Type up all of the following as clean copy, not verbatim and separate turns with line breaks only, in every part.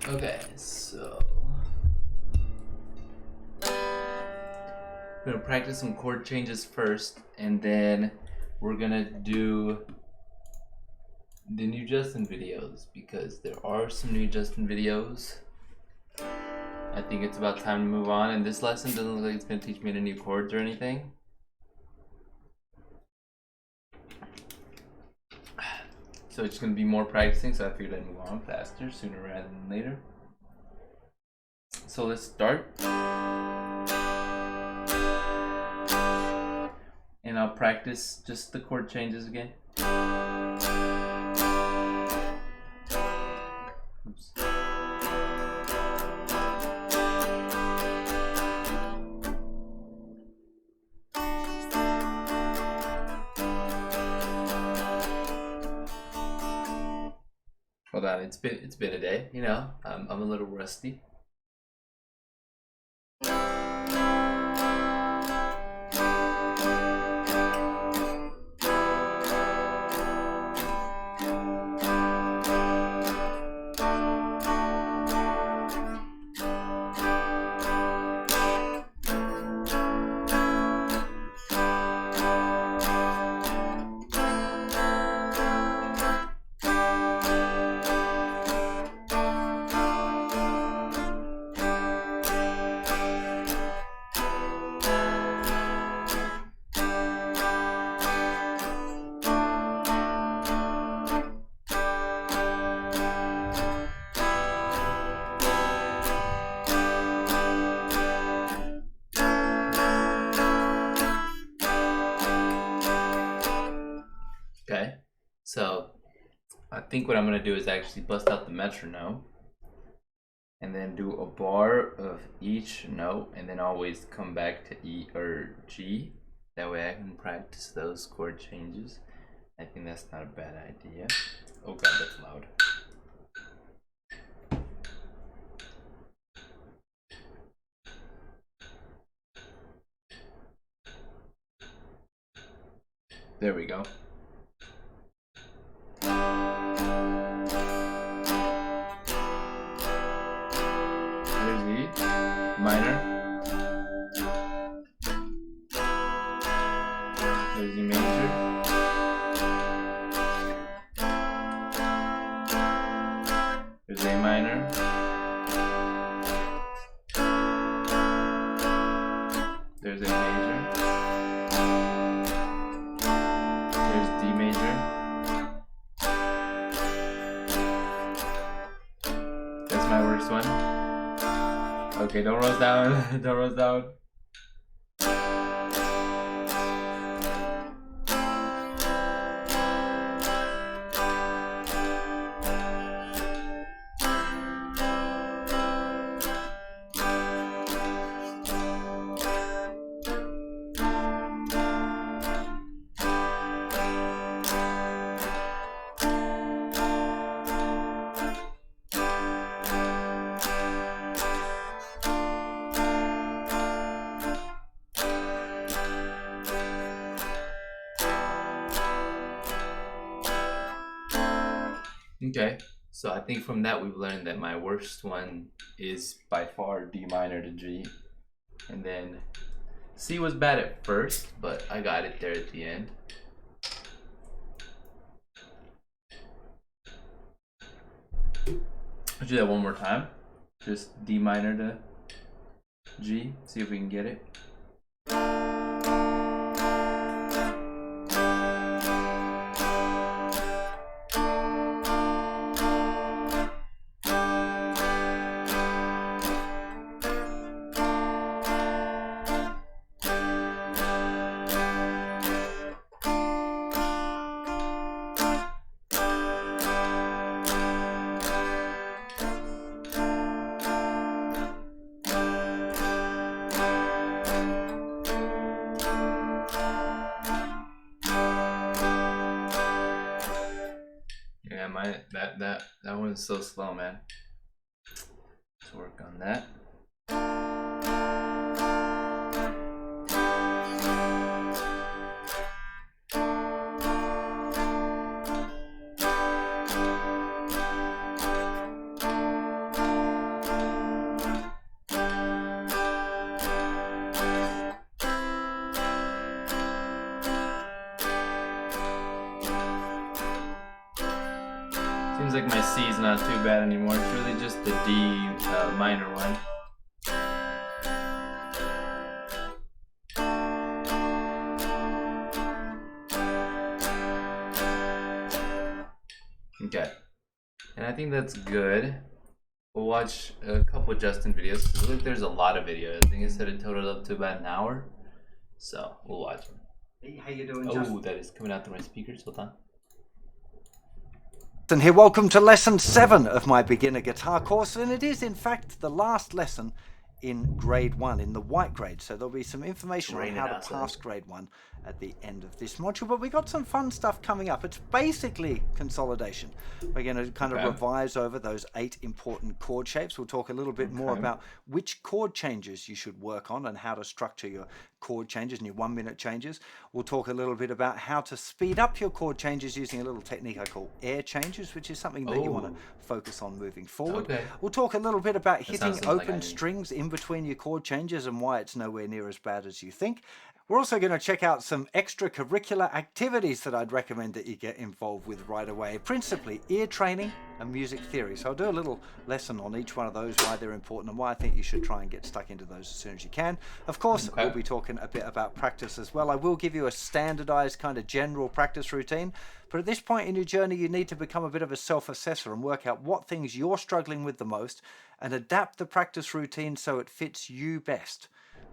Okay, so we're gonna practice some chord changes first, and then we're gonna do the new Justin videos because there are some new Justin videos. I think it's about time to move on, and this lesson doesn't look like it's gonna teach me any new chords or anything. So it's gonna be more practicing, so I figured I'd move on faster sooner rather than later. So let's start. And I'll practice just the chord changes again. Oops. Hold on, it's been a day, you know. I'm a little rusty. Okay, so I think what I'm gonna do is actually bust out the metronome and then do a bar of each note and then always come back to E or G. That way I can practice those chord changes. I think that's not a bad idea. Oh god, that's loud. There we go. There's E, minor. There's E major. There's A minor. There's A major. There's D major. That's my worst one. Okay, don't roll down. Don't roll down. Okay, so I think from that we've learned that my worst one is by far D minor to G. And then C was bad at first, but I got it there at the end. Let's do that one more time. Just D minor to G, see if we can get it. Yeah, that one's so slow, man. Let's work on that. Seems like my C is not too bad anymore. It's really just the D minor one. Okay, and I think that's good. We'll watch a couple Justin videos because look, there's a lot of videos. I think it said it totaled up to about an hour, so we'll watch them.
Hey, how you doing,
Justin? Oh, that is coming out through my speakers. Hold on.
And here, welcome to lesson 7 of my beginner guitar course, and it is in fact the last lesson in grade 1, in the white grade. So there'll be some information on how to pass grade 1 at the end of this module, but we got some fun stuff coming up. It's basically consolidation. We're going to kind of revise over those 8 important chord shapes. We'll talk a little bit more about which chord changes you should work on and how to structure your chord changes and your 1-minute changes. We'll talk a little bit about how to speed up your chord changes using a little technique I call air changes, which is something that you want to focus on moving forward. We'll talk a little bit about hitting open strings in between your chord changes and why it's nowhere near as bad as you think. We're also going to check out some extracurricular activities that I'd recommend that you get involved with right away, principally ear training and music theory. So I'll do a little lesson on each one of those, why they're important and why I think you should try and get stuck into those as soon as you can. Of course, we'll be talking a bit about practice as well. I will give you a standardized kind of general practice routine, but at this point in your journey, you need to become a bit of a self-assessor and work out what things you're struggling with the most and adapt the practice routine so it fits you best.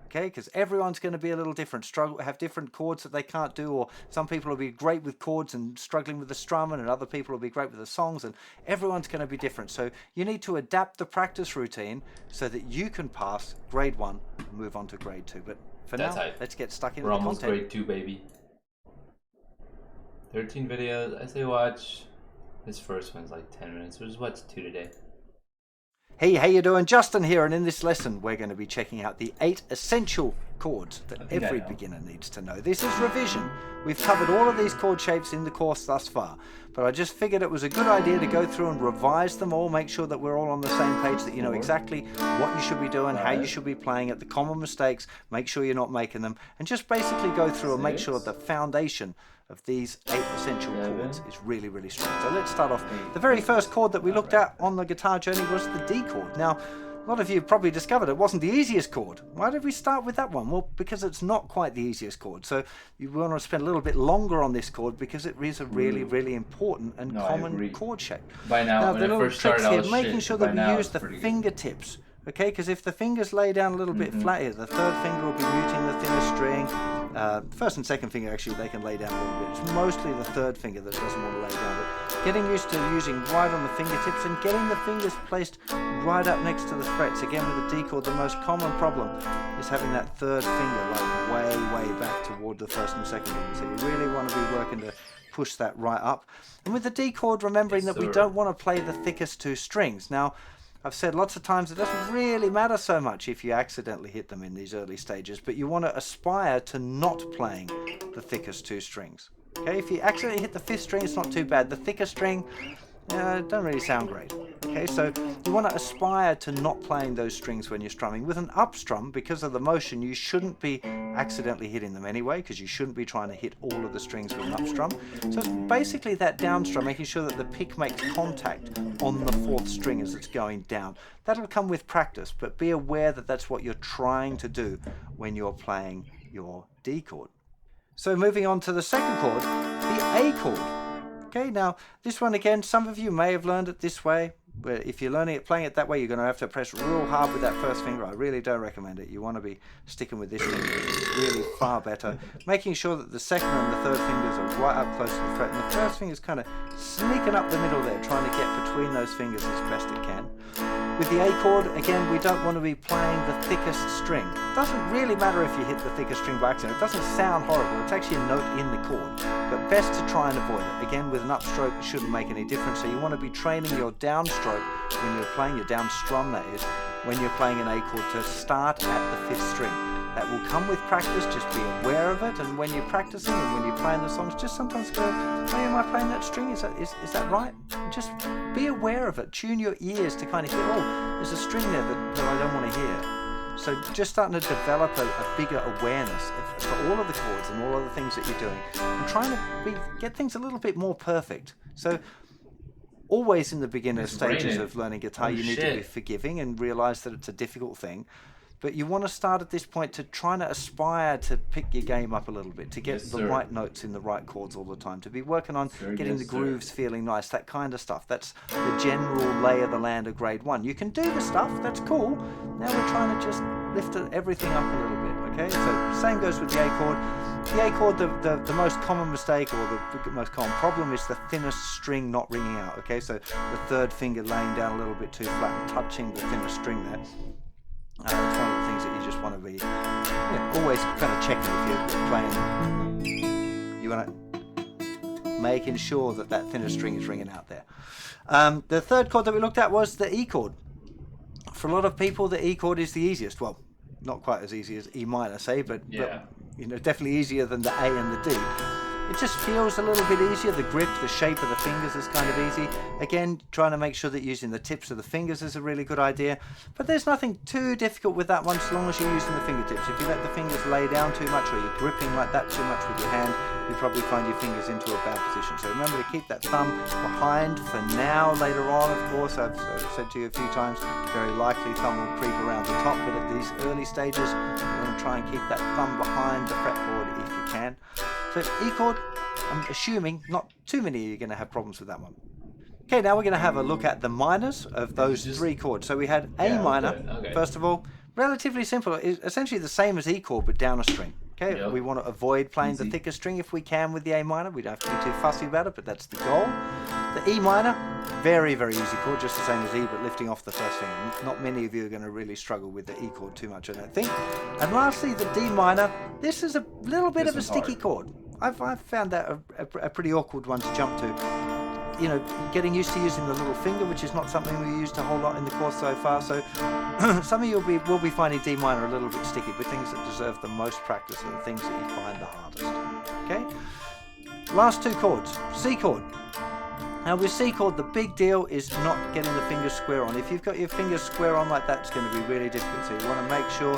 Okay, because everyone's going to be a little different, have different chords that they can't do, or some people will be great with chords and struggling with the strumming, and other people will be great with the songs, and everyone's going to be different. So you need to adapt the practice routine so that you can pass grade 1 and move on to grade 2. But for now, let's get stuck into the content.
We're almost grade 2, baby. 13 videos. I say watch. This first one's like 10 minutes. We'll just watch 2 today.
Hey, how you doing? Justin here, and in this lesson we're going to be checking out the 8 essential chords that every beginner needs to know. This is revision. We've covered all of these chord shapes in the course thus far, but I just figured it was a good idea to go through and revise them all, make sure that we're all on the same page, that you know exactly what you should be doing, how you should be playing it, the common mistakes, make sure you're not making them, and just basically go through and make sure the foundation of these 8 essential chords is really, really strong. So let's start off. The very first chord that we looked at on the guitar journey was the D chord. Now, a lot of you probably discovered it wasn't the easiest chord. Why did we start with that one? Well, because it's not quite the easiest chord. So you want to spend a little bit longer on this chord because it is a really, really important and common chord shape.
By now, when
the
I
little
first started,
tricks here, making sure that we use the fingertips. Okay, because if the fingers lay down a little bit flat here, the third finger will be muting the thinner string. First and second finger, actually, they can lay down a little bit. It's mostly the third finger that doesn't want to lay down. But getting used to using right on the fingertips and getting the fingers placed right up next to the frets. Again, with the D chord, the most common problem is having that third finger like way, way back toward the first and second finger. So you really want to be working to push that right up. And with the D chord, remembering that we don't want to play the thickest 2 strings. Now, I've said lots of times it doesn't really matter so much if you accidentally hit them in these early stages, but you want to aspire to not playing the thickest 2 strings. Okay, if you accidentally hit the 5th string, it's not too bad. The thicker string, don't really sound great. Okay, so you want to aspire to not playing those strings when you're strumming. With an up strum, because of the motion, you shouldn't be accidentally hitting them anyway, because you shouldn't be trying to hit all of the strings with an up strum. So it's basically that down strum, making sure that the pick makes contact on the 4th string as it's going down. That'll come with practice, but be aware that that's what you're trying to do when you're playing your D chord. So moving on to the second chord, the A chord. Okay, now this one again, some of you may have learned it this way. Where if you're playing it that way, you're going to have to press real hard with that first finger. I really don't recommend it. You want to be sticking with this finger. It's really far better. Making sure that the second and the third fingers are right up close to the fret, and the first finger's kind of sneaking up the middle there, trying to get between those fingers as best it can. With the A chord, again, we don't want to be playing the thickest string. It doesn't really matter if you hit the thickest string by accident. It doesn't sound horrible. It's actually a note in the chord, but best to try and avoid it. Again, with an upstroke, it shouldn't make any difference. So you want to be training your downstroke when you're playing your down strum, that is, when you're playing an A chord, to start at the 5th string. That will come with practice. Just be aware of it, and when you're practicing and when you're playing the songs, just sometimes go, hey, am I playing that string? Is that right? Just be aware of it. Tune your ears to kind of hear, oh, there's a string there that I don't want to hear. So just starting to develop a bigger awareness for all of the chords and all of the things that you're doing, and trying to get things a little bit more perfect. So always in the beginner
It's
stages
raining.
of learning guitar,
Oh,
you need to be
shit.
forgiving and realize that it's a difficult thing. But you want to start at this point to try to aspire to pick your game up a little bit, to get
Yes,
the
sir.
right notes in the right chords all the time, to be working on getting the grooves feeling nice, that kind of stuff. That's the general lay of the land of grade 1. You can do the stuff, that's cool. Now we're trying to just lift everything up a little bit, okay? So same goes with the A chord. The A chord, the most common mistake or the most common problem is the thinnest string not ringing out, okay? So the third finger laying down a little bit too flat and touching the thinnest string there. It's one of the things that you just want to be always kind of checking if you're playing. You want to making sure that that thinner string is ringing out there. The third chord that we looked at was the E chord. For a lot of people, the E chord is the easiest. Well, not quite as easy as E minor, say, but definitely easier than the A and the D. It just feels a little bit easier. The grip, the shape of the fingers is kind of easy. Again, trying to make sure that using the tips of the fingers is a really good idea. But there's nothing too difficult with that one, so long as you're using the fingertips. If you let the fingers lay down too much or you're gripping like that too much with your hand, you probably find your fingers into a bad position. So remember to keep that thumb behind for now. Later on, of course, I've said to you a few times, very likely thumb will creep around the top, but at these early stages, you want to try and keep that thumb behind the fretboard if you can. So E chord, I'm assuming not too many of you are going to have problems with that one. Okay, now we're going to have a look at the minors of those three chords. So we had A minor, first of all, relatively simple. It's essentially the same as E chord, but down a string. Okay, we want to avoid playing the thicker string if we can with the A minor. We don't have to be too fussy about it, but that's the goal. The E minor, very, very easy chord, just the same as E, but lifting off the first finger. Not many of you are going to really struggle with the E chord too much, I don't think. And lastly, the D minor. This is a little bit of a sticky chord. I've found that a pretty awkward one to jump to. You know, getting used to using the little finger, which is not something we used a whole lot in the course so far. So some of you will be finding D minor a little bit sticky, but things that deserve the most practice are the things that you find the hardest. Okay? Last two chords. C chord. Now with C chord, the big deal is not getting the fingers square on. If you've got your fingers square on like that, it's going to be really difficult. So you want to make sure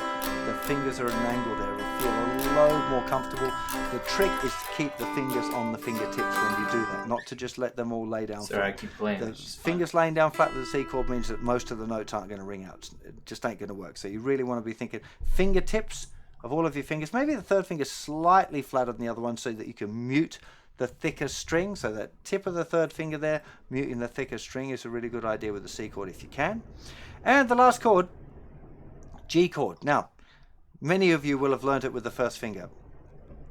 the fingers are at an angle there. It'll feel a load more comfortable. The trick is to keep the fingers on the fingertips when you do that, not to just let them all lay down flat.
I keep playing.
The fingers laying down flat with the C chord means that most of the notes aren't going to ring out. It just ain't going to work. So you really want to be thinking fingertips of all of your fingers. Maybe the third finger slightly flatter than the other one so that you can mute the thicker string. So that tip of the third finger there, muting the thicker string, is a really good idea with the C chord if you can. And the last chord, G chord. Now, many of you will have learned it with the first finger.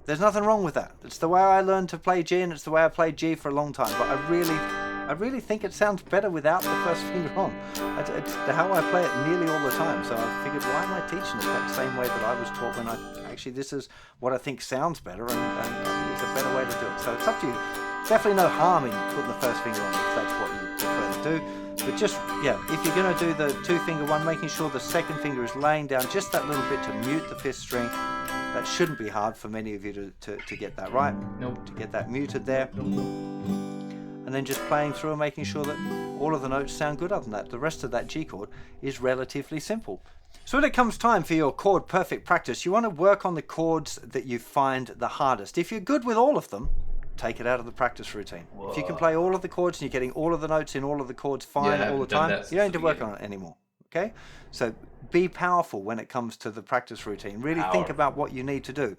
There's nothing wrong with that. It's the way I learned to play G, and it's the way I played G for a long time. But I really think it sounds better without the first finger on. It's how I play it nearly all the time. So I figured, why am I teaching it that same way that I was taught when actually this is what I think sounds better and it's a better way to do it. So it's up to you. Definitely no harm in putting the first finger on if that's what you prefer to do. But just, if you're going to do the two finger one, making sure the second finger is laying down just that little bit to mute the fifth string. That shouldn't be hard for many of you to get that right.
Nope.
To get that muted there. And then just playing through and making sure that all of the notes sound good. Other than that, the rest of that G chord is relatively simple. So when it comes time for your chord perfect practice, you want to work on the chords that you find the hardest. If you're good with all of them, take it out of the practice routine. Whoa. If you can play all of the chords and you're getting all of the notes in all of the chords fine all the time, you don't need to work on it anymore. Okay? So be powerful when it comes to the practice routine. Really think about what you need to do.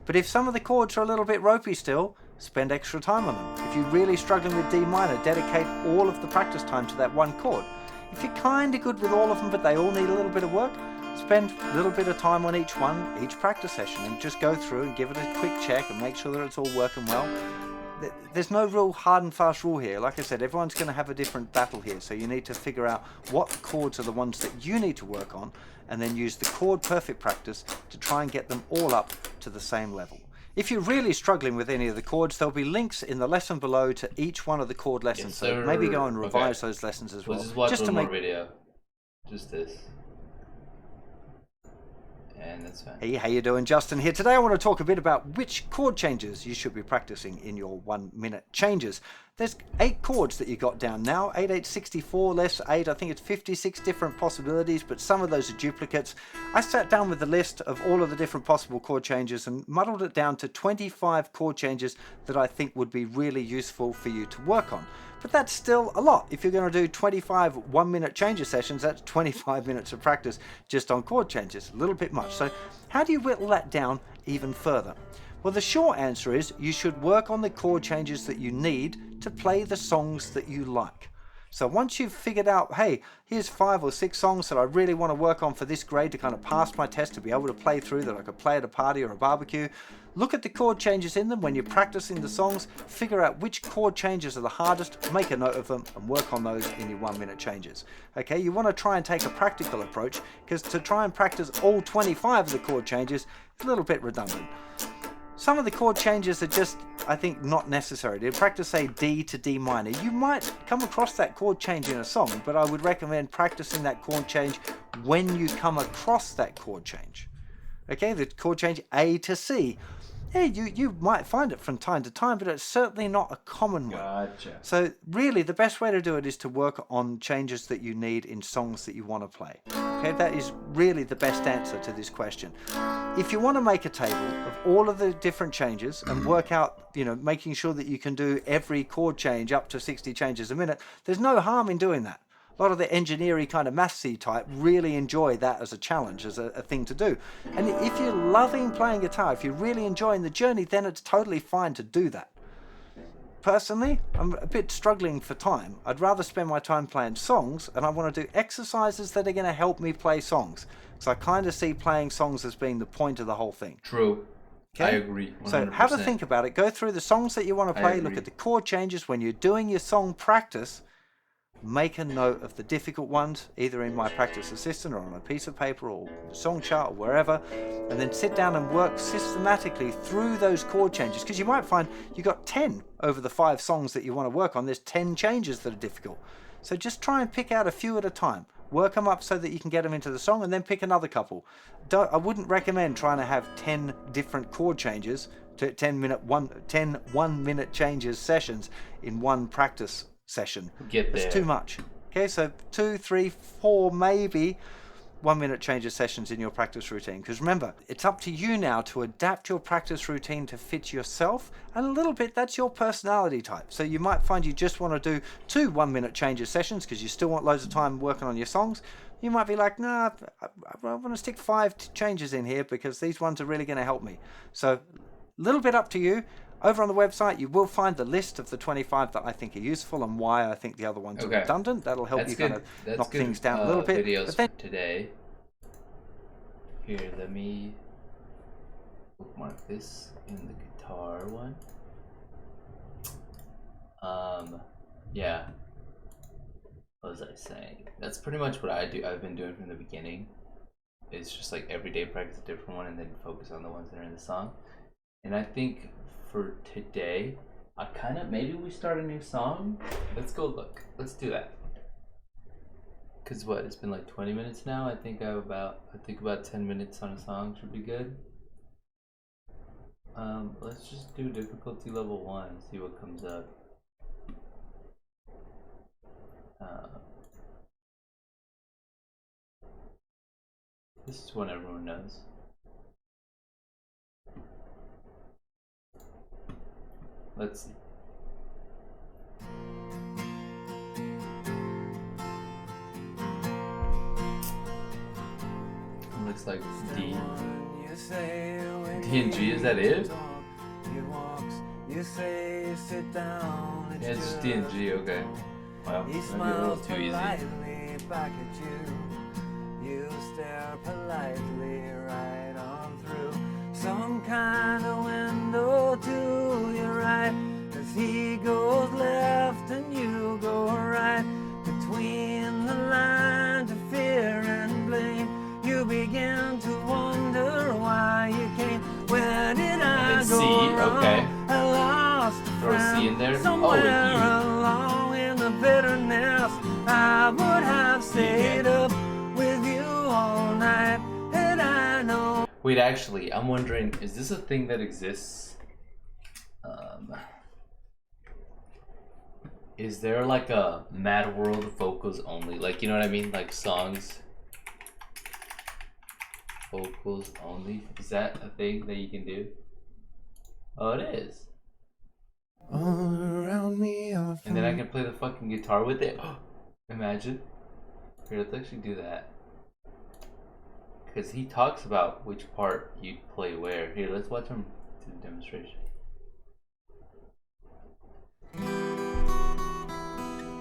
But if some of the chords are a little bit ropey still, spend extra time on them. If you're really struggling with D minor, dedicate all of the practice time to that one chord. If you're kind of good with all of them, but they all need a little bit of work, spend a little bit of time on each one, each practice session, and just go through and give it a quick check and make sure that it's all working well. There's no real hard and fast rule here. Like I said, everyone's going to have a different battle here, so you need to figure out what chords are the ones that you need to work on, and then use the chord perfect practice to try and get them all up to the same level. If you're really struggling with any of the chords, there'll be links in the lesson below to each one of the chord lessons. So maybe go and revise those lessons as well.
Just watch one more video. Just this. And that's fine.
Hey, how you doing? Justin here. Today I want to talk a bit about which chord changes you should be practicing in your 1 minute changes. There's 8 chords that you got down now. 8, 8, 64, less 8. I think it's 56 different possibilities, but some of those are duplicates. I sat down with the list of all of the different possible chord changes and muddled it down to 25 chord changes that I think would be really useful for you to work on. But that's still a lot. If you're going to do 25 1-minute changer sessions, that's 25 minutes of practice just on chord changes. A little bit much. So how do you whittle that down even further? Well, the short answer is you should work on the chord changes that you need to play the songs that you like. So once you've figured out, hey, here's 5 or 6 songs that I really want to work on for this grade to kind of pass my test, to be able to play through, that I could play at a party or a barbecue, look at the chord changes in them when you're practicing the songs, figure out which chord changes are the hardest, make a note of them, and work on those in your 1-minute changes. Okay, you want to try and take a practical approach, because to try and practice all 25 of the chord changes is a little bit redundant. Some of the chord changes are just, I think, not necessary. To practice, say, D to D minor, you might come across that chord change in a song, but I would recommend practicing that chord change when you come across that chord change. Okay, the chord change A to C. Yeah, you might find it from time to time, but it's certainly not a common one.
Gotcha.
So really, the best way to do it is to work on changes that you need in songs that you want to play. Okay, that is really the best answer to this question. If you want to make a table of all of the different changes and work out, making sure that you can do every chord change up to 60 changes a minute, there's no harm in doing that. A lot of the engineering kind of mathsy type really enjoy that as a challenge, as a thing to do. And if you're loving playing guitar, if you're really enjoying the journey, then it's totally fine to do that. Personally, I'm a bit struggling for time. I'd rather spend my time playing songs, and I want to do exercises that are going to help me play songs. So I kind of see playing songs as being the point of the whole thing.
True. Okay? I agree. 100%.
So have a think about it. Go through the songs that you want to play. Look at the chord changes. When you're doing your song practice, make a note of the difficult ones, either in My Practice Assistant or on a piece of paper or song chart or wherever, and then sit down and work systematically through those chord changes, because you might find you got 10 over the 5 songs that you want to work on. There's 10 changes that are difficult. So just try and pick out a few at a time. Work them up so that you can get them into the song, and then pick another couple. I wouldn't recommend trying to have 10 different chord changes to 10 1-minute changes sessions in one practice session. It's too much. Okay, so 2, 3, 4 maybe 1-minute changes sessions in your practice routine, because remember, it's up to you now to adapt your practice routine to fit yourself, and a little bit that's your personality type. So you might find you just want to do 2 1-minute changes sessions because you still want loads of time working on your songs. You might be like, nah, I want to stick 5 changes in here because these ones are really going to help me. So a little bit up to you. Over on the website, you will find the list of the 25 that I think are useful and why I think the other ones are redundant. That'll help you kind of knock things down a little bit.
Videos
but then
today. Here, let me bookmark this in the guitar one. Yeah. What was I saying? That's pretty much what I've been doing from the beginning. It's just like every day practice a different one and then focus on the ones that are in the song. And I think for today, maybe we start a new song. Let's go look. Let's do that. Cause what? It's been like 20 minutes now. I think about 10 minutes on a song should be good. Let's just do difficulty level 1 and see what comes up. This is one everyone knows. Let's see. It looks like D. D and G, is that it? Yeah, it's just D and G, okay. Wow, maybe a little too easy. You stare politely right on through some kind of window to your right, as he goes left and you go right. Between the lines of fear and blame, you begin to wonder why you came. Where did I go wrong? Okay. I lost a friend. C in there. Somewhere along in the bitterness, I would have stayed up with you all night, and I know. Wait, actually, I'm wondering, is this a thing that exists? Is there like a Mad World vocals only? Like, you know what I mean? Like songs vocals only? Is that a thing that you can do? Oh, it is.
All around me are
And then I can play the fucking guitar with it. Imagine. Here, let's actually do that. Because he talks about which part you play where. Here, let's watch him do the demonstration.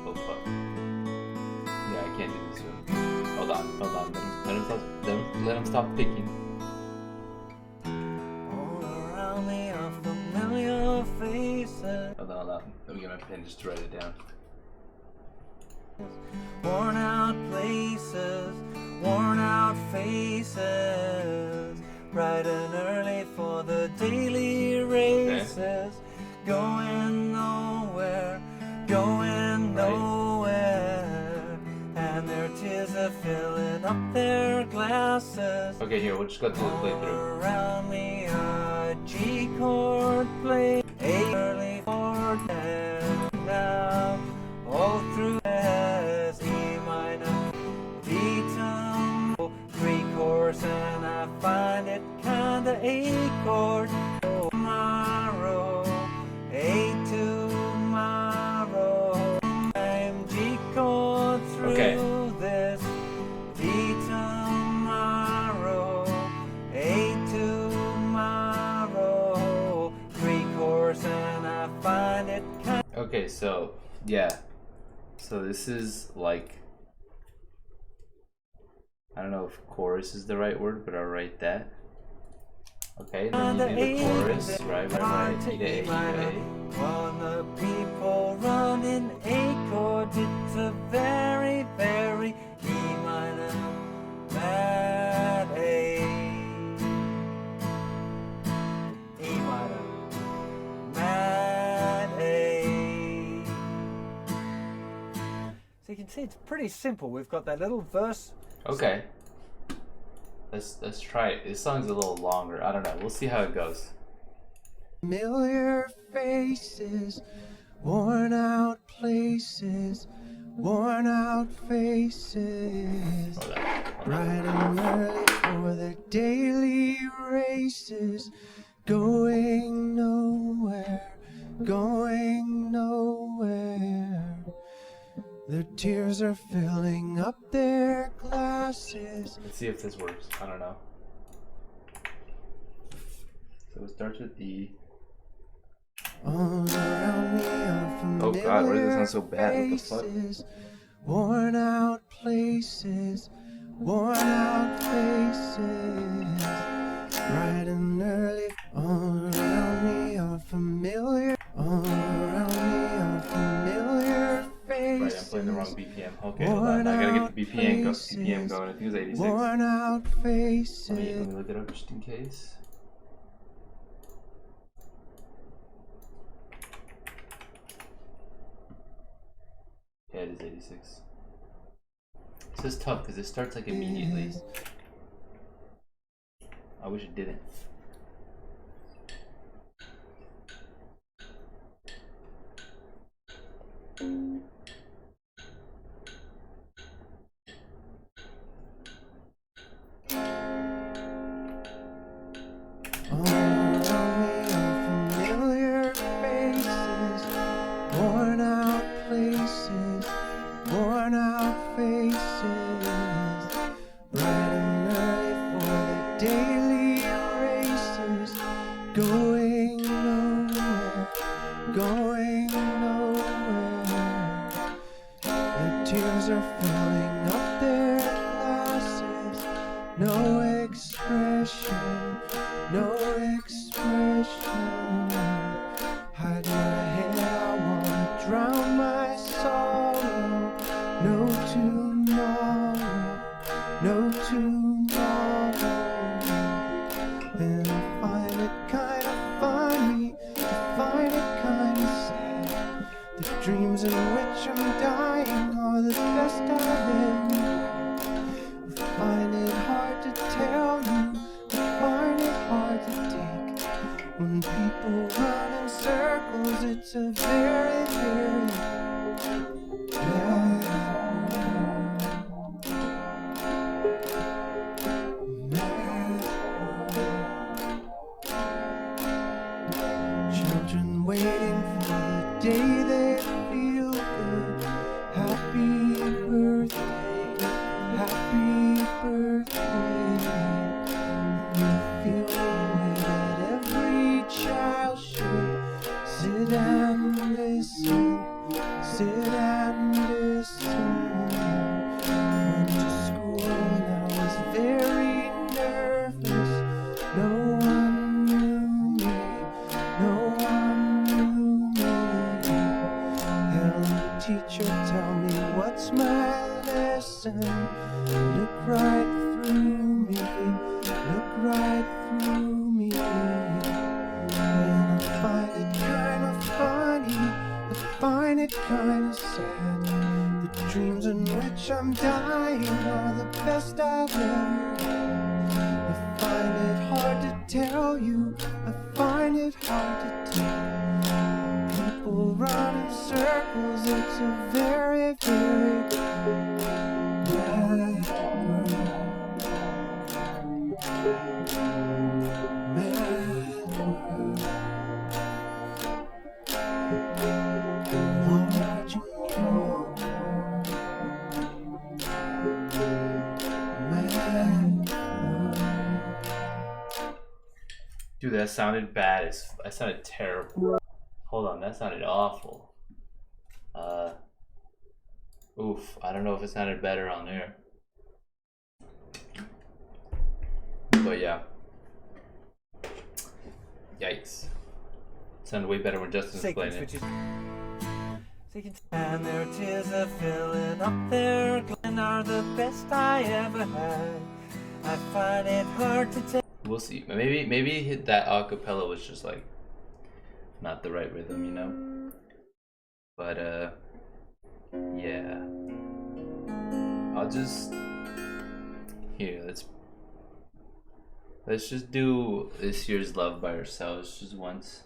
Oh, fuck. Yeah, I can't do this one. Hold on. Let him stop picking.
all around me are familiar faces.
Hold on. Let me get my pen just to write it down.
Worn out places, worn out faces, bright and early for the daily races, going nowhere, going nowhere, and their tears are filling up their glasses.
Okay, here, we'll just go through the
All
playthrough.
around me are G chord play, A early chord, and now all through as E minor, D tempo, 3 chords, and I find it kinda A chord. Tomorrow, A tomorrow, I'm G chord through this, D tomorrow, A tomorrow, 3 chords, and I find it kinda.
Okay, so, yeah. So this is like, I don't know if chorus is the right word, but I'll write that. Okay, then you do the chorus, right, E to A, E to A.
When the people run in A chord, it's a very, very E minor, mad A. E minor, mad A. So you can see it's pretty simple. We've got that little verse.
Okay. Let's try it. This song's a little longer. I don't know. We'll see how it goes.
Familiar faces, worn out places, worn out faces,
Hold on.
bright and early for their daily races, going nowhere, going nowhere. Their tears are filling up their glasses.
Let's see if this works. I don't know. So it starts with E.
All around me are familiar
Oh God, why does it sound so bad? What the fuck?
faces, worn out places, worn out faces, bright and early. All around me are familiar. All around me are familiar faces.
Right, I'm playing the wrong BPM. Okay, hold on. I gotta get the BPM going. I think it was 86.
Worn out faces.
Let me look it up just in case. Yeah, it is 86. This is tough because it starts like immediately. I wish it didn't.
All around me are familiar faces, worn out places, worn out faces, bright and early for the daily races, going nowhere, going nowhere. Their tears are filling up their glasses, no expression. No expression. Hide my head, I wanna drown my sorrow. No tomorrow, no tomorrow. And I find it kinda funny, I find it kinda sad. The dreams in which I'm dying are the best I've ever known. I find it hard to tell you. Find it hard to take. When people run in circles, it's a very, very Children waiting for the day they feel good. Happy birthday, happy birthday. You feel the way that every child should. Sit and listen, sit and listen. Went to school and I was very nervous. No one knew me, no one knew me. Held the teacher, tell me what's my lesson. Look right through me, look right through me. And I find it kind of funny, I find it kind of sad. The dreams in which I'm dying are the best I've ever had. I find it hard to tell you, I find it hard to tell. People run in circles, it's a very, very bad world. Mad world. Lord, you know. Mad world.
Dude, that sounded bad. That sounded terrible. Hold on, that sounded awful. Oof, I don't know if it sounded better on there. But yeah. Yikes. It sounded way better when Justin was playing it.
And their tears are filling up their glen are the best I ever had. I find it hard to tell.
We'll see. Maybe hit that acapella was just like not the right rhythm, you know? But yeah. I'll just here, let's just do This Year's Love by ourselves just once.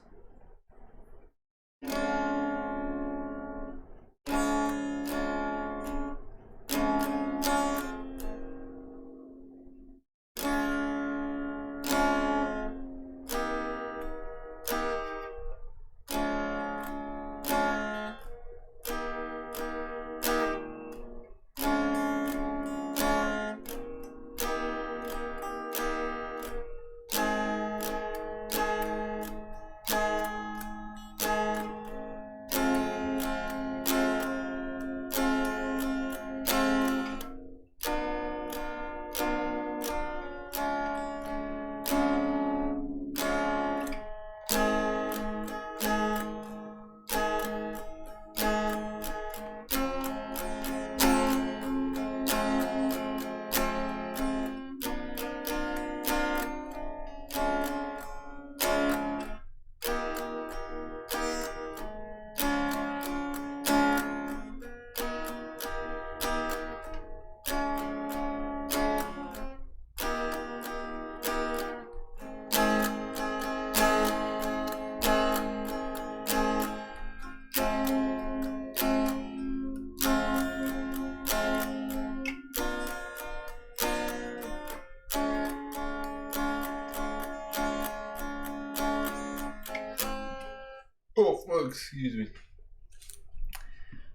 Excuse me. I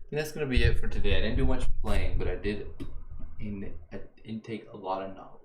think that's gonna be it for today. I didn't do much playing, but I did intake a lot of knowledge.